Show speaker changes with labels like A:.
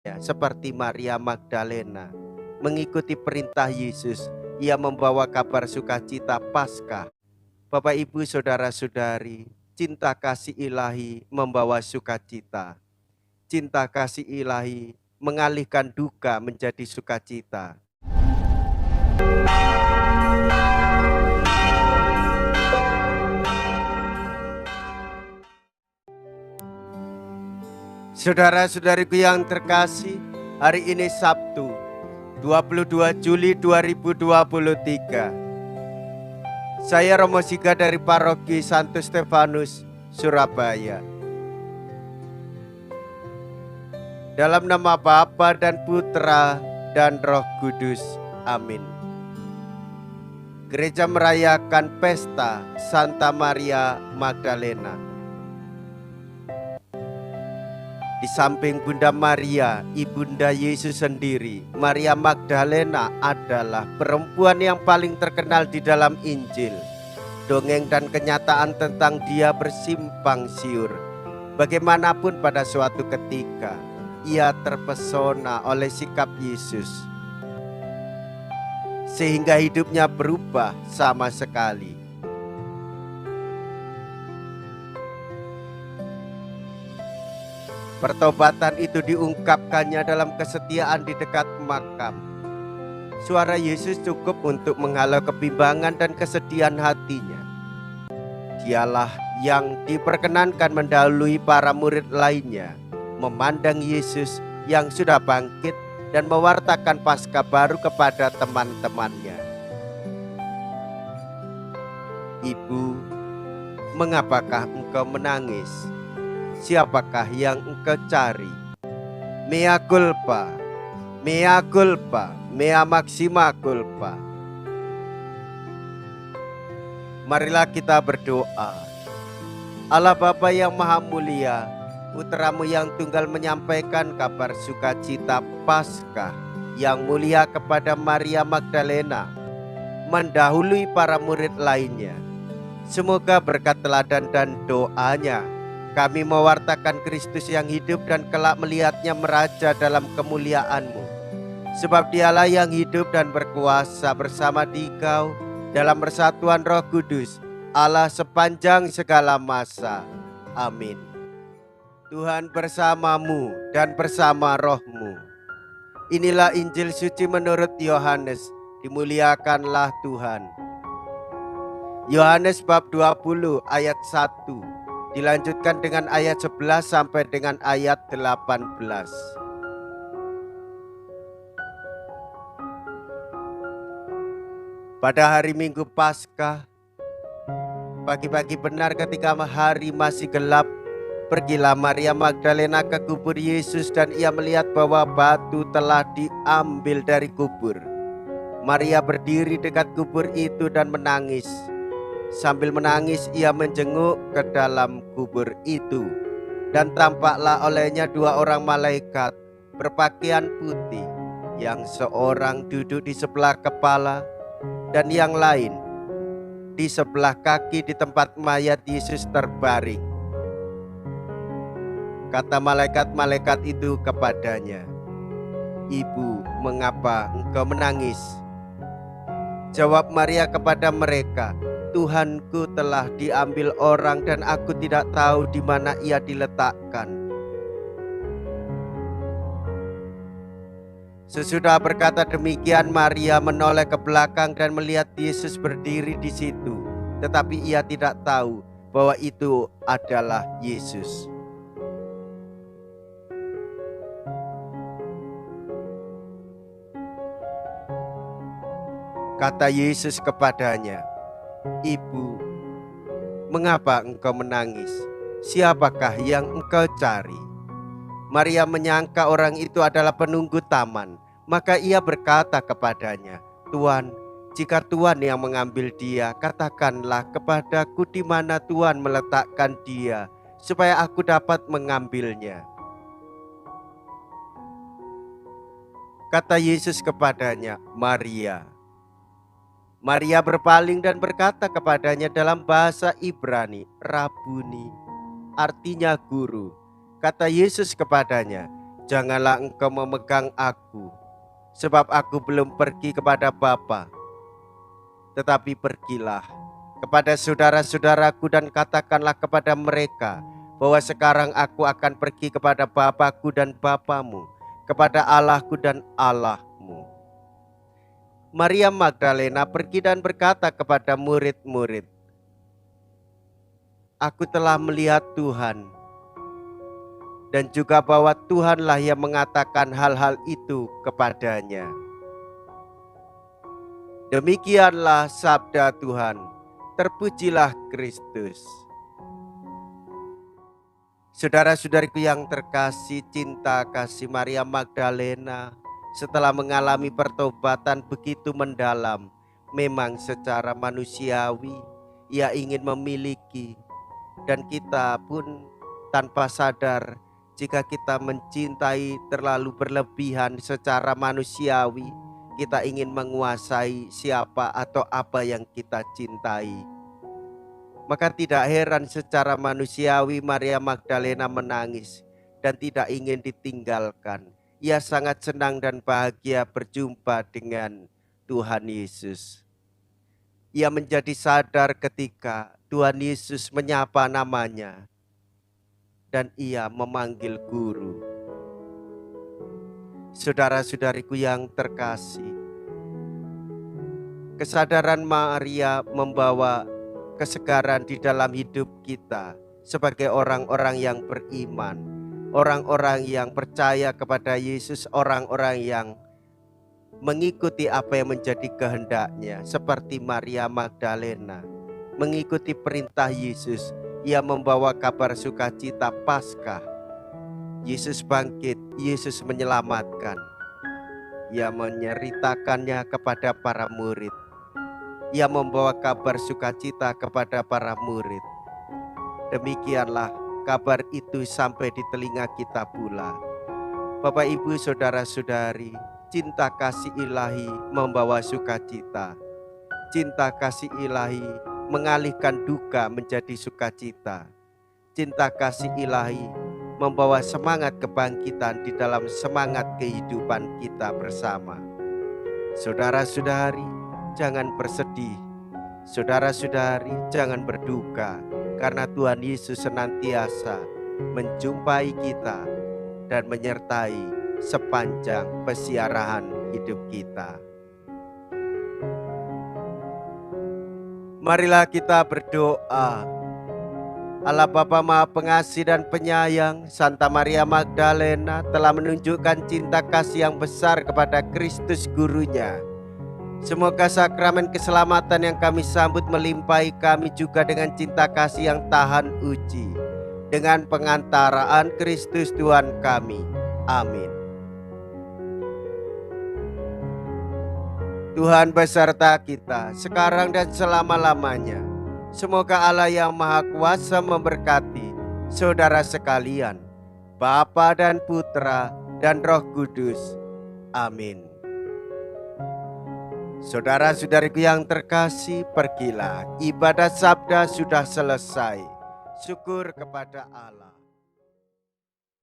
A: seperti Maria Magdalena mengikuti perintah Yesus. Ia membawa kabar sukacita Paskah. Bapak, Ibu, saudara-saudari, cinta kasih ilahi membawa sukacita. Cinta kasih ilahi mengalihkan duka menjadi sukacita. Saudara-saudariku yang terkasih, hari ini Sabtu, 22 Juli 2023. Saya Romo Siga dari Paroki Santo Stefanus, Surabaya. Dalam nama Bapa dan Putra dan Roh Kudus. Amin. Gereja merayakan pesta Santa Maria Magdalena. Di samping Bunda Maria, Ibunda Yesus sendiri, Maria Magdalena adalah perempuan yang paling terkenal di dalam Injil. Dongeng dan kenyataan tentang dia bersimpang siur. Bagaimanapun pada suatu ketika, ia terpesona oleh sikap Yesus. Sehingga hidupnya berubah sama sekali. Pertobatan itu diungkapkannya dalam kesetiaan di dekat makam. Suara Yesus cukup untuk menghalau kebimbangan dan kesedihan hatinya. Dialah yang diperkenankan mendahului para murid lainnya, memandang Yesus yang sudah bangkit dan mewartakan Paskah baru kepada teman-temannya. Ibu, mengapakah engkau menangis? Siapakah yang engkau cari? Mea culpa, mea culpa, mea maxima culpa. Marilah kita berdoa. Allah Bapa yang Maha Mulia, Putramu yang tunggal menyampaikan kabar sukacita Paskah yang mulia kepada Maria Magdalena, mendahului para murid lainnya. Semoga berkat teladan dan doanya, kami mewartakan Kristus yang hidup dan kelak melihatnya meraja dalam kemuliaan-Mu. Sebab dialah yang hidup dan berkuasa bersama Dikau dalam persatuan Roh Kudus, Allah sepanjang segala masa. Amin. Tuhan bersamamu dan bersama rohmu. Inilah Injil suci menurut Yohanes. Dimuliakanlah Tuhan. Yohanes bab 20 ayat 1. Dilanjutkan dengan ayat 11 sampai dengan ayat 18. Pada hari Minggu Paskah, pagi-pagi benar ketika hari masih gelap, pergilah Maria Magdalena ke kubur Yesus dan ia melihat bahwa batu telah diambil dari kubur. Maria berdiri dekat kubur itu dan menangis. Sambil menangis ia menjenguk ke dalam kubur itu. Dan tampaklah olehnya dua orang malaikat berpakaian putih, yang seorang duduk di sebelah kepala dan yang lain di sebelah kaki di tempat mayat Yesus terbaring. Kata malaikat-malaikat itu kepadanya, "Ibu, mengapa engkau menangis?" Jawab Maria kepada mereka, "Tuhanku telah diambil orang dan aku tidak tahu di mana ia diletakkan." Sesudah berkata demikian, Maria menoleh ke belakang dan melihat Yesus berdiri di situ, tetapi ia tidak tahu bahwa itu adalah Yesus. Kata Yesus kepadanya, "Ibu, mengapa engkau menangis? Siapakah yang engkau cari?" Maria menyangka orang itu adalah penunggu taman. Maka ia berkata kepadanya, "Tuan, jika Tuan yang mengambil dia, katakanlah kepadaku di mana Tuan meletakkan dia, supaya aku dapat mengambilnya." Kata Yesus kepadanya, "Maria." Maria berpaling dan berkata kepadanya dalam bahasa Ibrani, "Rabuni," artinya guru. Kata Yesus kepadanya, Janganlah engkau memegang aku, sebab aku belum pergi kepada Bapa. Tetapi pergilah kepada saudara-saudaraku dan katakanlah kepada mereka bahwa sekarang aku akan pergi kepada Bapakku dan Bapamu, kepada Allahku dan Allahmu. Maria Magdalena pergi dan berkata kepada murid-murid, aku telah melihat Tuhan, dan juga bahwa Tuhanlah yang mengatakan hal-hal itu kepadanya. Demikianlah sabda Tuhan. Terpujilah Kristus. Saudara-saudariku yang terkasih, cinta kasih Maria Magdalena setelah mengalami pertobatan begitu mendalam, memang secara manusiawi ia ingin memiliki, dan kita pun tanpa sadar jika kita mencintai terlalu berlebihan secara manusiawi, kita ingin menguasai siapa atau apa yang kita cintai. Maka tidak heran secara manusiawi Maria Magdalena menangis dan tidak ingin ditinggalkan. Ia sangat senang dan bahagia berjumpa dengan Tuhan Yesus. Ia menjadi sadar ketika Tuhan Yesus menyapa namanya dan ia memanggil guru. Saudara-saudariku yang terkasih, kesadaran Maria membawa kesegaran di dalam hidup kita sebagai orang-orang yang beriman, orang-orang yang percaya kepada Yesus, orang-orang yang mengikuti apa yang menjadi kehendaknya, seperti Maria Magdalena mengikuti perintah Yesus. Ia membawa kabar sukacita Paskah. Yesus bangkit, Yesus menyelamatkan. Ia menceritakannya kepada para murid. Ia membawa kabar sukacita kepada para murid. Demikianlah kabar itu sampai di telinga kita pula. Bapak, Ibu, saudara-saudari, cinta kasih ilahi membawa sukacita. Cinta kasih ilahi mengalihkan duka menjadi sukacita. Cinta kasih ilahi membawa semangat kebangkitan di dalam semangat kehidupan kita bersama. Saudara-saudari, jangan bersedih. Saudara-saudari, jangan berduka, karena Tuhan Yesus senantiasa menjumpai kita dan menyertai sepanjang pesiarahan hidup kita. Marilah kita berdoa. Allah Bapa Maha Pengasih dan Penyayang, Santa Maria Magdalena telah menunjukkan cinta kasih yang besar kepada Kristus gurunya. Semoga sakramen keselamatan yang kami sambut melimpahi kami juga dengan cinta kasih yang tahan uji, dengan pengantaraan Kristus Tuhan kami. Amin. Tuhan beserta kita sekarang dan selama-lamanya. Semoga Allah yang Maha Kuasa memberkati saudara sekalian, Bapa dan Putra dan Roh Kudus. Amin. Saudara-saudariku yang terkasih, pergilah. Ibadat sabda sudah selesai. Syukur kepada Allah.